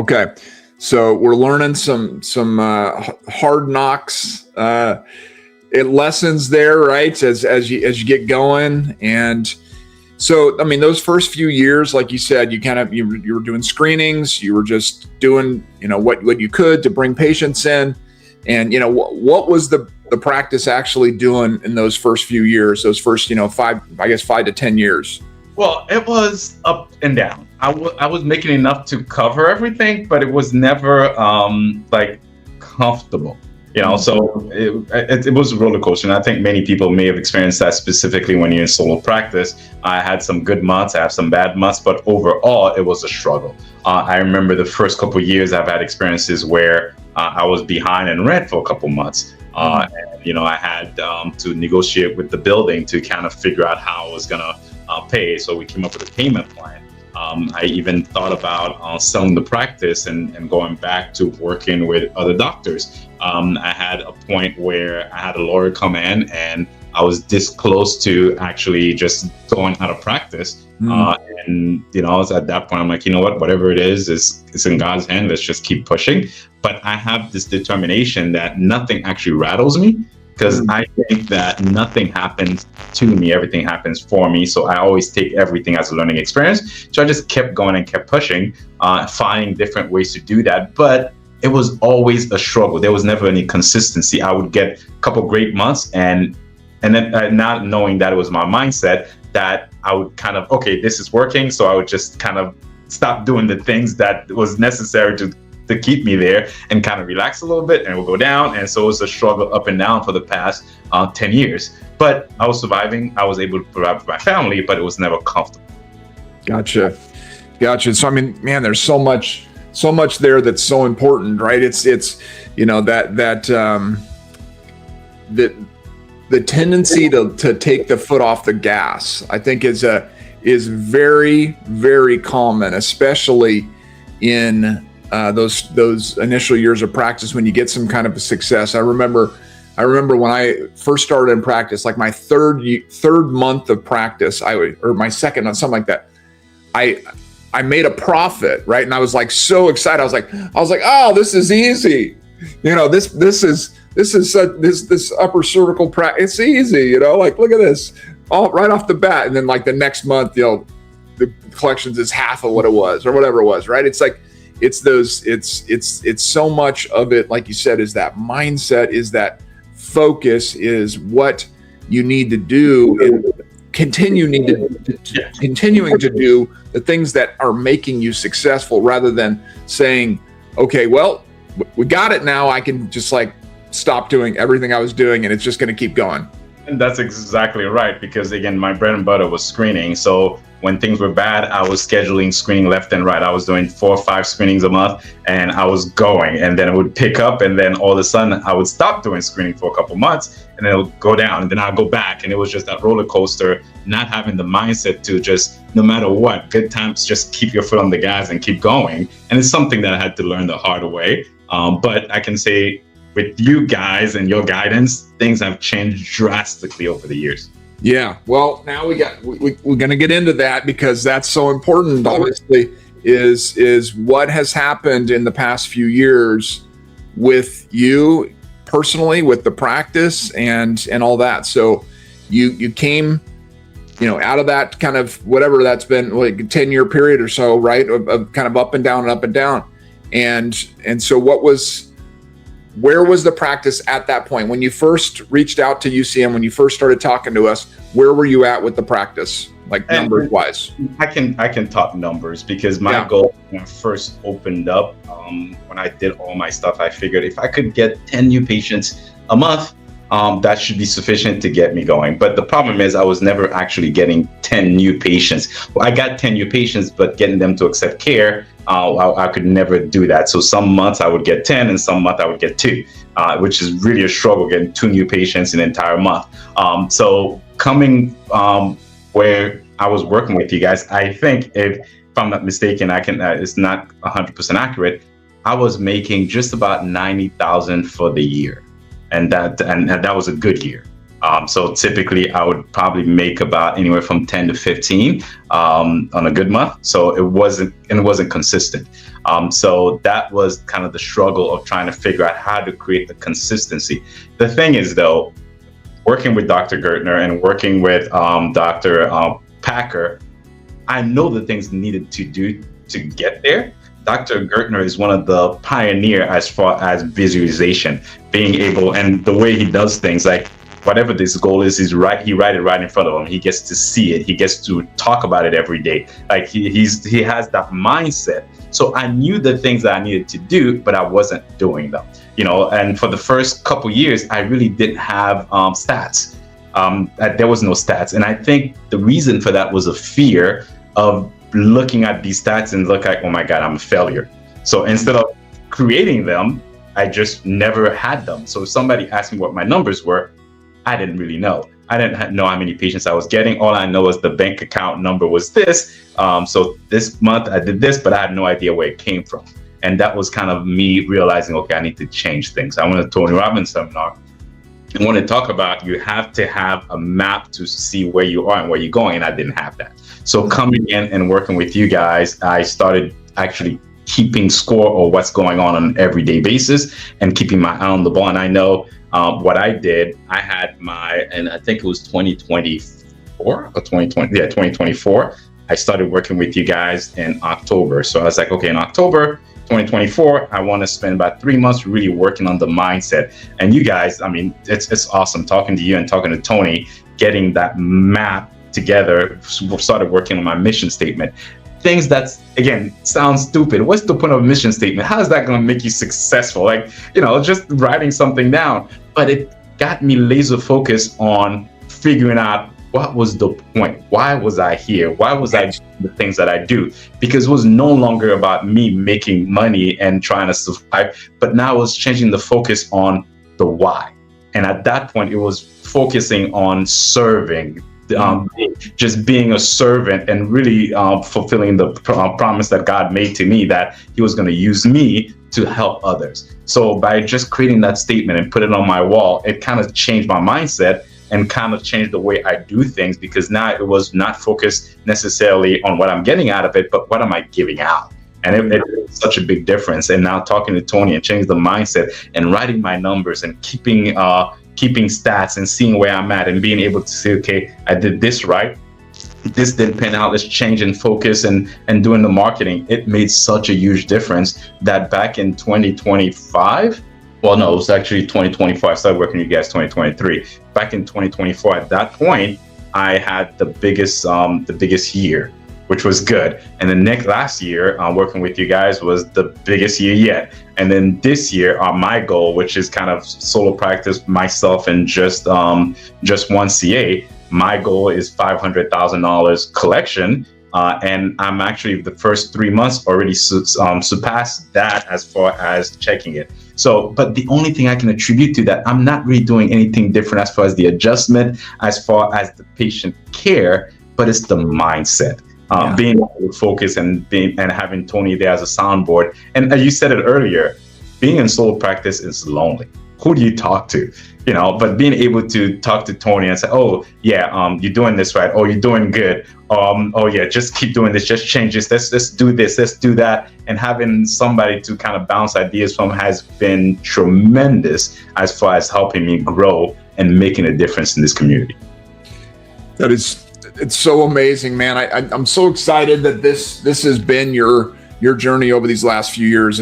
Okay. So we're learning some hard knocks, lessons there, right? As you get going. And so, I mean, those first few years, like you said, you were doing screenings, you were just doing, what you could to bring patients in. And, what was the practice actually doing in those first few years, those first, 5 to 10 years? Well, it was up and down. I was making enough to cover everything, but it was never like comfortable, So it was a roller coaster. And I think many people may have experienced that specifically when you're in solo practice. I had some good months, I have some bad months, but overall it was a struggle. I remember the first couple of years I've had experiences where I was behind in rent for a couple months. And, I had to negotiate with the building to kind of figure out how I was going to pay. So we came up with a payment plan. I even thought about selling the practice and going back to working with other doctors. I had a point where I had a lawyer come in and I was this close to actually just going out of practice. And, I was at that point, I'm like, whatever it is, it's in God's hand. Let's just keep pushing. But I have this determination that nothing actually rattles me, because I think that nothing happens to me, everything happens for me. So I always take everything as a learning experience. So I just kept going and kept pushing, finding different ways to do that. But it was always a struggle. There was never any consistency. I would get a couple great months and then not knowing that it was my mindset, that I would kind of, okay, this is working. So I would just kind of stop doing the things that was necessary to keep me there and kind of relax a little bit, and it will go down. And so it was a struggle up and down for the past 10 years. But I was surviving. I was able to provide for my family, but it was never comfortable. Gotcha. So, I mean, man, there's so much there that's so important, right? It's the tendency to take the foot off the gas, I think is very, very common, especially in those initial years of practice when you get some kind of a success. I remember when I first started in practice, like my third month of practice, or my second month, something like that. I made a profit, right? And I was like so excited. I was like, oh, this is easy. This upper cervical practice, it's easy. Like, look at this, all right off the bat. And then like the next month, the collections is half of what it was, or whatever it was, right? It's like, it's so much of it, like you said, is that mindset, is that focus, is what you need to do, and continuing to do the things that are making you successful, rather than saying, okay, well, we got it now, I can just like stop doing everything I was doing and it's just going to keep going. And that's exactly right, because again, my bread and butter was screening. So when things were bad, I was scheduling screening left and right. I was doing 4 or 5 screenings a month, and I was going, and then it would pick up, and then all of a sudden I would stop doing screening for a couple months, and then it would go down, and then I'll go back. And it was just that roller coaster, not having the mindset to just, no matter what, good times, just keep your foot on the gas and keep going. And it's something that I had to learn the hard way. But I can say, with you guys and your guidance, things have changed drastically over the years. Yeah, well, now we're going to get into that, because that's so important, obviously, is what has happened in the past few years with you personally, with the practice and all that. So you came, out of that kind of, whatever that's been, like a 10-year period or so, right, of kind of up and down and up and down. And so where was the practice at that point? When you first reached out to UCM, when you first started talking to us, where were you at with the practice, like numbers wise? I can talk numbers, because my goal when I first opened up, when I did all my stuff, I figured if I could get 10 new patients a month, that should be sufficient to get me going. But the problem is I was never actually getting 10 new patients. Well, I got 10 new patients, but getting them to accept care, I could never do that. So some months I would get 10 and some month I would get 2, which is really a struggle, getting 2 new patients in an entire month. So coming where I was working with you guys, I think if I'm not mistaken, it's not 100% accurate, I was making just about $90,000 for the year. And that was a good year. So typically I would probably make about anywhere from 10 to 15 on a good month. So it wasn't consistent. So that was kind of the struggle of trying to figure out how to create the consistency. The thing is, though, working with Dr. Gertner and working with Dr. Packer, I know the things needed to do to get there. Dr. Gertner is one of the pioneer as far as visualization, being able, and the way he does things, like whatever this goal is, he write it right in front of him. He gets to see it. He gets to talk about it every day. Like he has that mindset. So I knew the things that I needed to do, but I wasn't doing them. And for the first couple years, I really didn't have stats. There was no stats, and I think the reason for that was a fear of looking at these stats and look like, oh my God, I'm a failure. So instead of creating them, I just never had them. So if somebody asked me what my numbers were, I didn't really know. I didn't know how many patients I was getting. All I know was the bank account number was this. So this month I did this, but I had no idea where it came from. And that was kind of me realizing, okay, I need to change things. I went to Tony Robbins seminar and want to talk about, you have to have a map to see where you are and where you're going. And I didn't have that. So coming in and working with you guys, I started actually keeping score of what's going on an everyday basis and keeping my eye on the ball. And I know what I did, I had and I think it was 2024 or 2020, 2024. I started working with you guys in October. So I was like, okay, in October 2024, I want to spend about 3 months really working on the mindset. And you guys, I mean, it's awesome talking to you and talking to Tony, getting that map together. Started working on my mission statement. Things that, again, sound stupid. What's the point of a mission statement? How is that going to make you successful? Like, just writing something down. But it got me laser focused on figuring out what was the point? Why was I here? Why was I doing the things that I do? Because it was no longer about me making money and trying to survive, but now it was changing the focus on the why. And at that point, it was focusing on serving, just being a servant and really fulfilling the promise that God made to me, that he was going to use me to help others. So by just creating that statement and put it on my wall, it kind of changed my mindset and kind of changed the way I do things, because now it was not focused necessarily on what I'm getting out of it, but what am I giving out? And it's such a big difference. And now talking to Tony and changing the mindset and writing my numbers and keeping stats and seeing where I'm at and being able to say, okay, I did this right. This didn't pan out. Let's change and focus and doing the marketing. It made such a huge difference that back in 2025, well, no, it was actually 2024. I started working with you guys 2023. Back in 2024, at that point, I had the biggest year, which was good. And then last year, working with you guys was the biggest year yet. And then this year, my goal, which is kind of solo practice, myself and just one CA, my goal is $500,000 collection. And I'm actually the first 3 months already surpassed that as far as checking it. So, but the only thing I can attribute to that, I'm not really doing anything different as far as the adjustment, as far as the patient care, but it's the mindset. Being able to focus and having Tony there as a soundboard. And you said it earlier, being in solo practice is lonely. Who do you talk to? But being able to talk to Tony and say, oh yeah, you're doing this right. Oh, you're doing good. Oh yeah, just keep doing this. Just change this. Let's do this. Let's do that. And having somebody to kind of bounce ideas from has been tremendous as far as helping me grow and making a difference in this community. It's so amazing, man. I'm so excited that this has been your journey over these last few years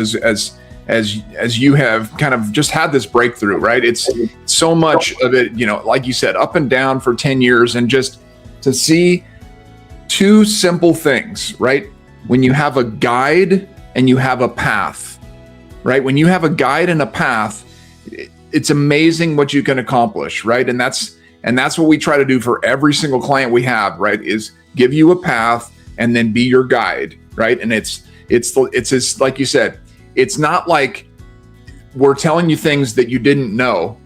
as you have kind of just had this breakthrough, right? It's so much of it, like you said, up and down for 10 years, and just to see two simple things, right? When you have a guide and you have a path, right? When you have a guide and a path, it's amazing what you can accomplish, right? And that's what we try to do for every single client we have, right? Is give you a path and then be your guide, right? And it's just like you said, it's not like we're telling you things that you didn't know,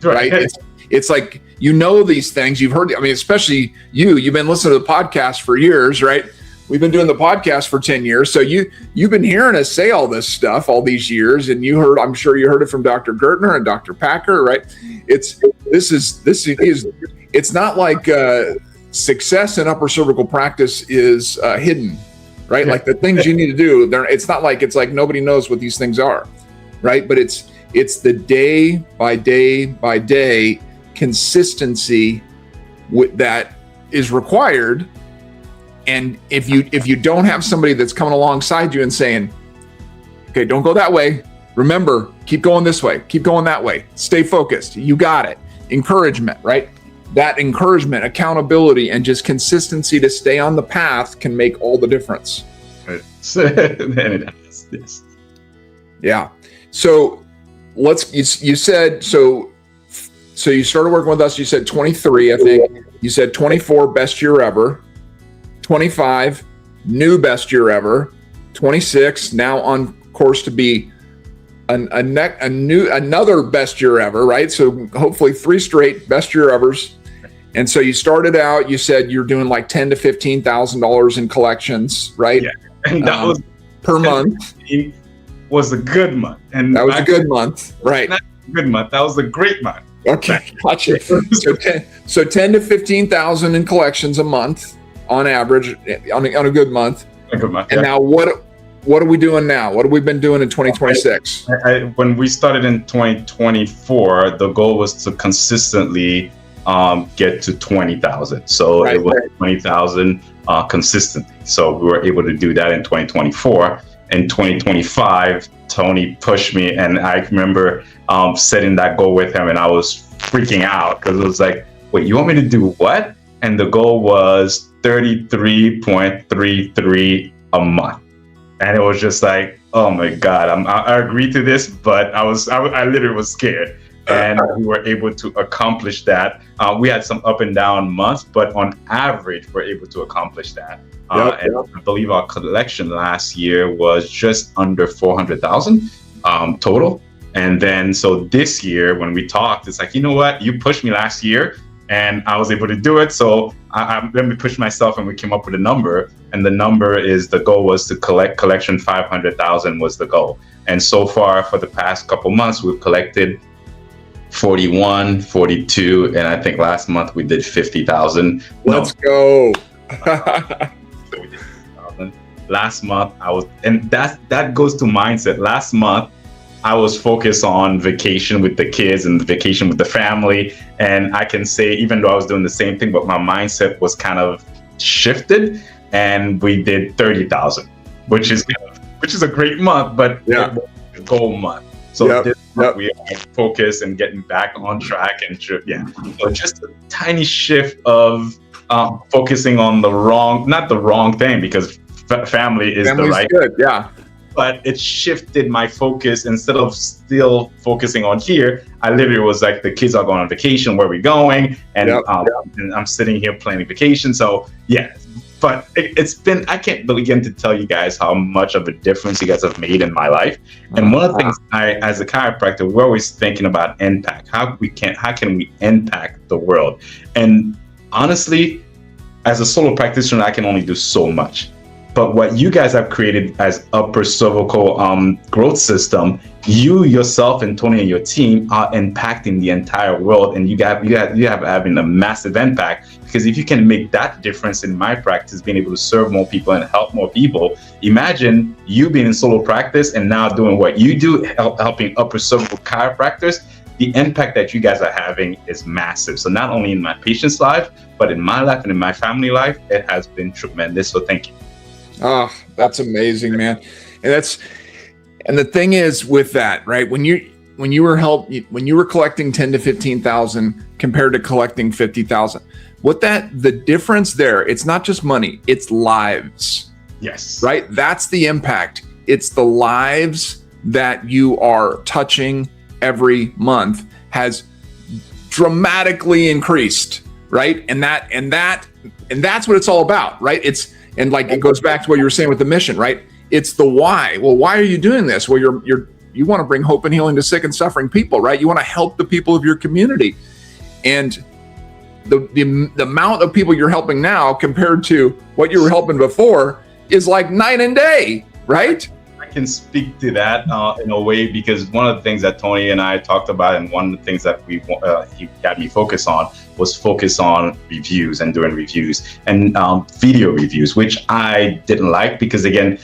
right? It's like, these things, you've heard, especially you've been listening to the podcast for years, right? We've been doing the podcast for 10 years. So you've been hearing us say all this stuff all these years, and I'm sure you heard it from Dr. Gertner and Dr. Packer, right? It's this is it's not like success in upper cervical practice is hidden, right? Like the things you need to do, it's not like it's like nobody knows what these things are, right? But it's the day by day by day consistency that is required. And if you don't have somebody that's coming alongside you and saying, okay, don't go that way. Remember, keep going this way, keep going that way. Stay focused. You got it. Encouragement, right? That encouragement, accountability, and just consistency to stay on the path can make all the difference. Yes. Yeah. So you said, so you started working with us, you said 23, I think. You said 24, best year ever. 25, new best year ever. 26, now on course to be another best year ever, right? So hopefully 3 straight best year evers. And so you started out, you said you're doing like $10,000 to $15,000 in collections, right? Yeah, and that was per month. Was a good month, and that was a good month, right? Not a good month. That was a great month. Okay, gotcha. So 10 to 15,000 in collections a month on average on a good month. A good month. And now what are we doing now? What have we been doing in 2026? When we started in 2024, the goal was to consistently get to 20,000. So it was 20,000 consistently. So we were able to do that in 2024. In 2025, Tony pushed me, and I remember setting that goal with him, and I was freaking out because it was like, wait, you want me to do what? And the goal was 33.33 a month. And it was just like, oh my God, I agreed to this, but I literally was scared. And we were able to accomplish that. We had some up and down months, but on average, we're able to accomplish that. I believe our collection last year was just under 400,000 total. And then, so this year when we talked, it's like, you know what, you pushed me last year and I was able to do it. So let me push myself, and we came up with a number. And the number is, the goal was to collection 500,000 was the goal. And so far for the past couple months, we've collected 41, 42, and I think last month we did 50,000. Let's go. Last month and that goes to mindset. Last month I was focused on vacation with the kids and vacation with the family, and I can say, even though I was doing the same thing, but my mindset was kind of shifted, and we did 30,000, which is a great month, but it was a goal month. So this month we are focused and getting back on track, and so just a tiny shift of focusing on not the wrong thing, because family is the right good, but it shifted my focus. Instead of still focusing on here, I literally was like, the kids are going on vacation, where are we going? And, and I'm sitting here planning vacation. So but it's been, I can't begin to tell you guys how much of a difference you guys have made in my life. And one of the things as a chiropractor, we're always thinking about impact. How can we impact the world? And honestly, as a solo practitioner, I can only do so much. But what you guys have created as upper cervical growth system, you yourself and Tony and your team are impacting the entire world, and you have having a massive impact. Because if you can make that difference in my practice, being able to serve more people and help more people, imagine you being in solo practice and now doing what you do, helping upper cervical chiropractors. The impact that you guys are having is massive. So not only in my patient's life, but in my life and in my family life, it has been tremendous. So thank you. Oh, that's amazing, man. And the thing is with that, right? When you were collecting 10 to 15,000 compared to collecting 50,000, the difference there, it's not just money, it's lives. Yes. Right? That's the impact. It's the lives that you are touching every month has dramatically increased, right? And that's what it's all about, right? And like, it goes back to what you were saying with the mission, right? It's the why. Well, why are you doing this? Well, you want to bring hope and healing to sick and suffering people, right? You want to help the people of your community. And the amount of people you're helping now compared to what you were helping before is like night and day, right? can speak to that in a way, because one of the things that Tony and I talked about, and one of the things that he got me focus on, was focus on reviews and doing reviews and video reviews, which I didn't like, because again,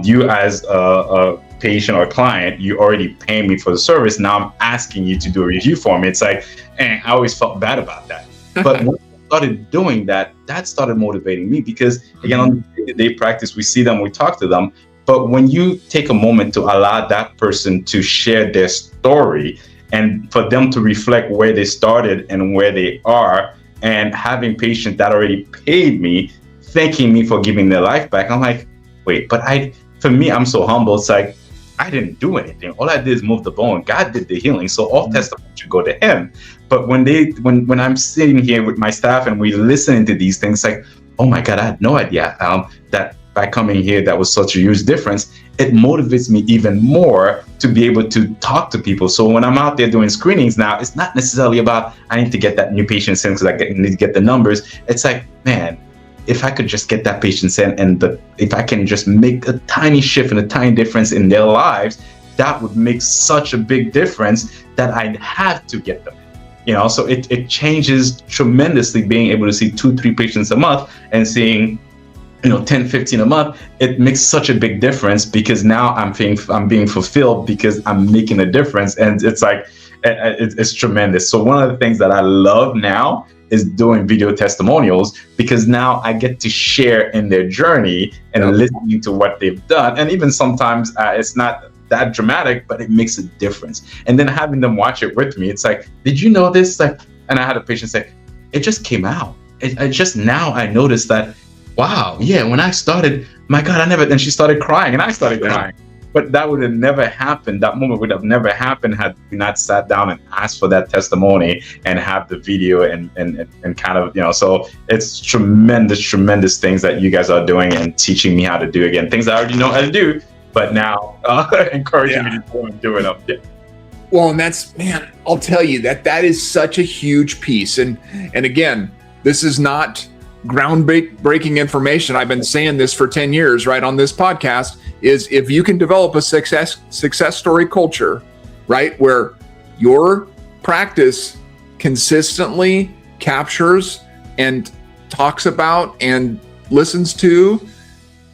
you as a patient or client, you already pay me for the service. Now I'm asking you to do a review for me. It's like, I always felt bad about that. But when I started doing that, that started motivating me, because again, on the day-to-day practice, we see them, we talk to them. But when you take a moment to allow that person to share their story, and for them to reflect where they started and where they are, and having patients that already paid me, thanking me for giving their life back, I'm like, wait, but for me, I'm so humble. It's like, I didn't do anything. All I did is move the bone. God did the healing. So all testimony should go to him. But when I'm sitting here with my staff and we listening to these things, like, oh my God, I had no idea that by coming here, that was such a huge difference. It motivates me even more to be able to talk to people. So when I'm out there doing screenings now, it's not necessarily about, I need to get that new patient in because I need to get the numbers. It's like, man, if I could just get that patient in, and if I can just make a tiny shift and a tiny difference in their lives, that would make such a big difference that I'd have to get them. So it changes tremendously, being able to see 2-3 patients a month and seeing 10, 15 a month. It makes such a big difference, because now I'm being fulfilled because I'm making a difference. And it's like, it's tremendous. So one of the things that I love now is doing video testimonials, because now I get to share in their journey and listening to what they've done. And even sometimes it's not that dramatic, but it makes a difference. And then having them watch it with me, it's like, did you know this? Like, and I had a patient say, it just came out. I just now I noticed that, wow, yeah, when I started, my God, and she started crying and I started crying. But that would have never happened. That moment would have never happened had we not sat down and asked for that testimony and have the video and kind of, so it's tremendous things that you guys are doing and teaching me how to do, again, things I already know how to do, but now encouraging me to go and do it up there. Well, and that's, man, I'll tell you that is such a huge piece. And again, this is not groundbreaking information. I've been saying this for 10 years, right, on this podcast, is if you can develop a success story culture, right, where your practice consistently captures and talks about and listens to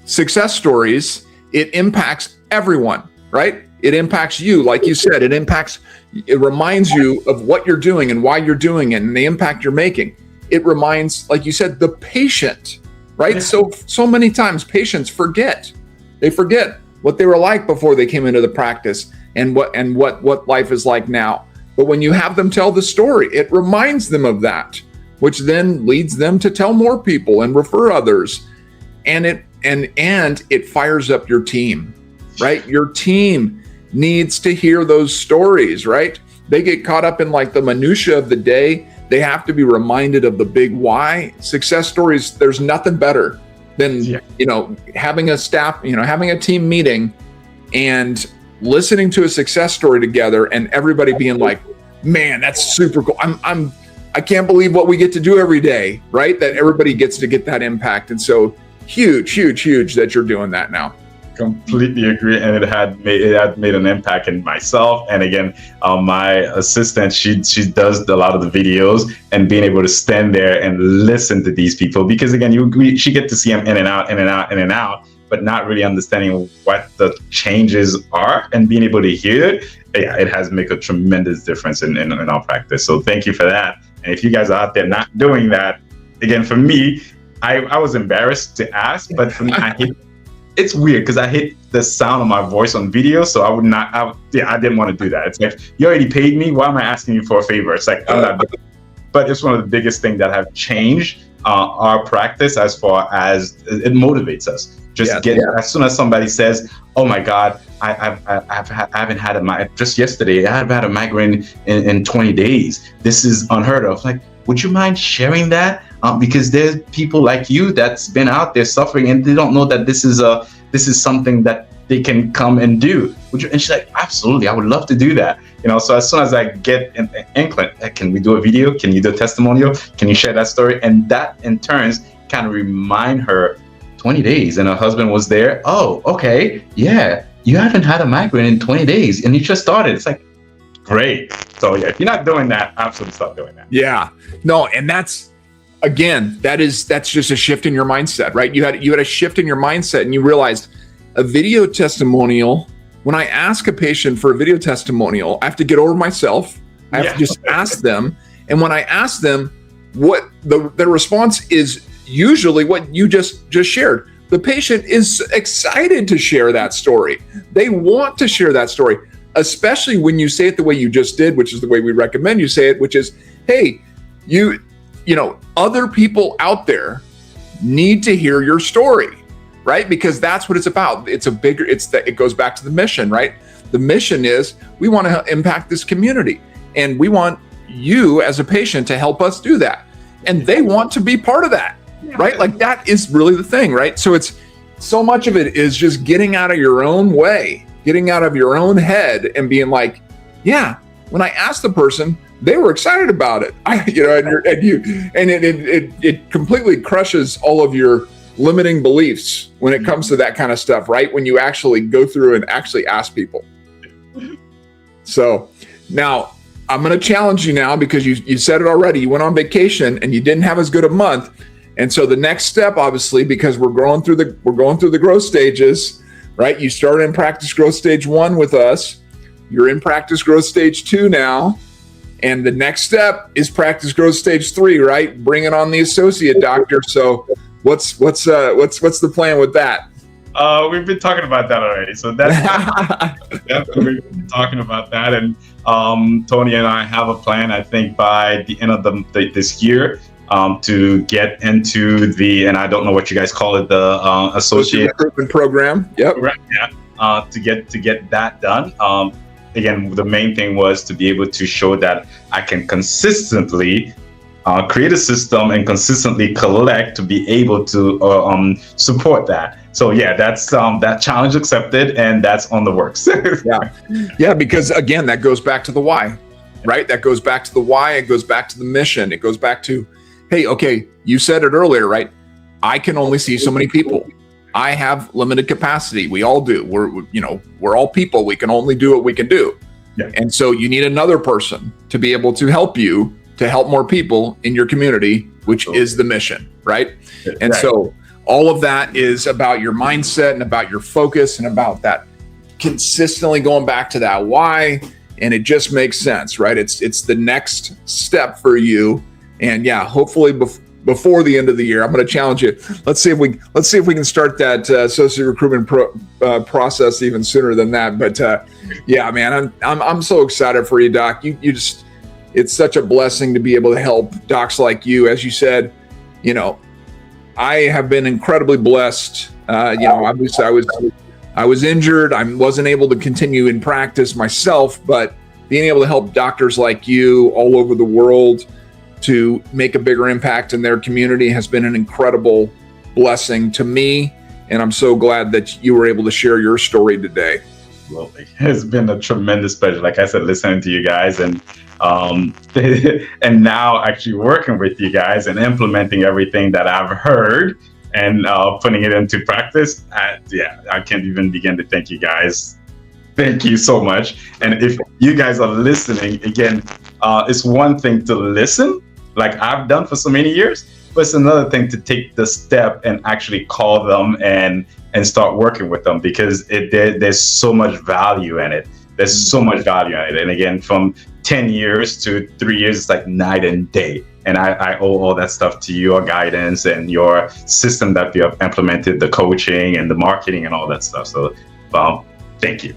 success stories, it impacts everyone, right? It impacts you, like you said, it reminds you of what you're doing and why you're doing it and the impact you're making. It reminds, like you said, the patient, right? Yeah. So many times patients forget. They forget what they were like before they came into the practice and what life is like now. But when you have them tell the story, it reminds them of that, which then leads them to tell more people and refer others. And it fires up your team, right? Your team needs to hear those stories, right? They get caught up in like the minutia of the day. They have to be reminded of the big why. Success stories, there's nothing better than, having a staff, having a team meeting and listening to a success story together and everybody being like, man, that's super cool. I can't believe what we get to do every day, right? That everybody gets to get that impact. And so huge that you're doing that now. Completely agree, and it had made an impact in myself. And again, my assistant, she does a lot of the videos, and being able to stand there and listen to these people, because again, she get to see them in and out, but not really understanding what the changes are, and being able to hear it. Yeah, it has made a tremendous difference in our practice. So thank you for that. And if you guys are out there not doing that, again, for me, I was embarrassed to ask, but for me, it's weird because I hate the sound of my voice on video, so I didn't want to do that. It's like, you already paid me, why am I asking you for a favor? It's like, I'm not. But it's one of the biggest things that have changed our practice, as far as it motivates us. As soon as somebody says, oh my God, I haven't had just yesterday, I haven't had a migraine in 20 days. This is unheard of. Like, would you mind sharing that? Because there's people like you that's been out there suffering, and they don't know that this is something that they can come and do. And she's like, absolutely, I would love to do that. So as soon as I get an inkling, can we do a video? Can you do a testimonial? Can you share that story? And that in turns kind of remind her, 20 days, and her husband was there. Oh, okay, yeah. you haven't had a migraine in 20 days and you just started. It's like, great. So yeah, if you're not doing that, absolutely stop doing that. Yeah, no, and that's, again, that's just a shift in your mindset, right? You had a shift in your mindset, and you realized a video testimonial. When I ask a patient for a video testimonial, I have to get over myself. I have to just ask them, and when I ask them, what their response is usually what you just shared. The patient is excited to share that story. They want to share that story, especially when you say it the way you just did, which is the way we recommend you say it, which is, hey, you know, other people out there need to hear your story, right? Because that's what it's about. It goes back to the mission, right? The mission is we want to impact this community, and we want you as a patient to help us do that. And they want to be part of that, right? Like, that is really the thing, right? So it's so much of it is just getting out of your own way, getting out of your own head and being like, yeah, when I asked the person, they were excited about it. It completely crushes all of your limiting beliefs when it comes to that kind of stuff, right? When you actually go through and actually ask people. So now I'm going to challenge you now, because you said it already. You went on vacation and you didn't have as good a month. And so the next step, obviously, because we're going through the growth stages, right? You started in practice growth stage 1 with us. You're in practice growth stage 2 now. And the next step is practice growth stage 3, right? Bringing on the associate doctor. So what's the plan with that? We've been talking about that already. So that's definitely we've been talking about that. And Tony and I have a plan, I think, by the end of this year, to get into and I don't know what you guys call it, the associate recruitment program. Yep. Right. Yeah. To get that done. Again, the main thing was to be able to show that I can consistently create a system and consistently collect to be able to support that. So yeah, that's that challenge accepted, and that's on the works. Yeah, because again, that goes back to the why, right? That goes back to the why. It goes back to the mission. It goes back to, hey, okay, you said it earlier, right? I can only see so many people. I have limited capacity. We all do. We're all people. We can only do what we can do. Yeah. And so you need another person to be able to help you to help more people in your community, which is the mission, right? And so all of that is about your mindset and about your focus and about that consistently going back to that why. And it just makes sense, right? It's the next step for you. And yeah, hopefully before the end of the year, I'm going to challenge you. Let's see if we can start that associate recruitment process even sooner than that. But yeah, man, I'm so excited for you, Doc. You just, it's such a blessing to be able to help docs like you. As you said, I have been incredibly blessed. Obviously I was injured. I wasn't able to continue in practice myself, but being able to help doctors like you all over the world to make a bigger impact in their community has been an incredible blessing to me. And I'm so glad that you were able to share your story today. Absolutely. It's been a tremendous pleasure. Like I said, listening to you guys and now actually working with you guys and implementing everything that I've heard and putting it into practice. I can't even begin to thank you guys. Thank you so much. And if you guys are listening, again, it's one thing to listen, like I've done for so many years, but it's another thing to take the step and actually call them and start working with them, because there's so much value in it. There's so much value in it. And again, from 10 years to 3 years, it's like night and day. And I owe all that stuff to your guidance and your system that you have implemented, the coaching and the marketing and all that stuff. So thank you.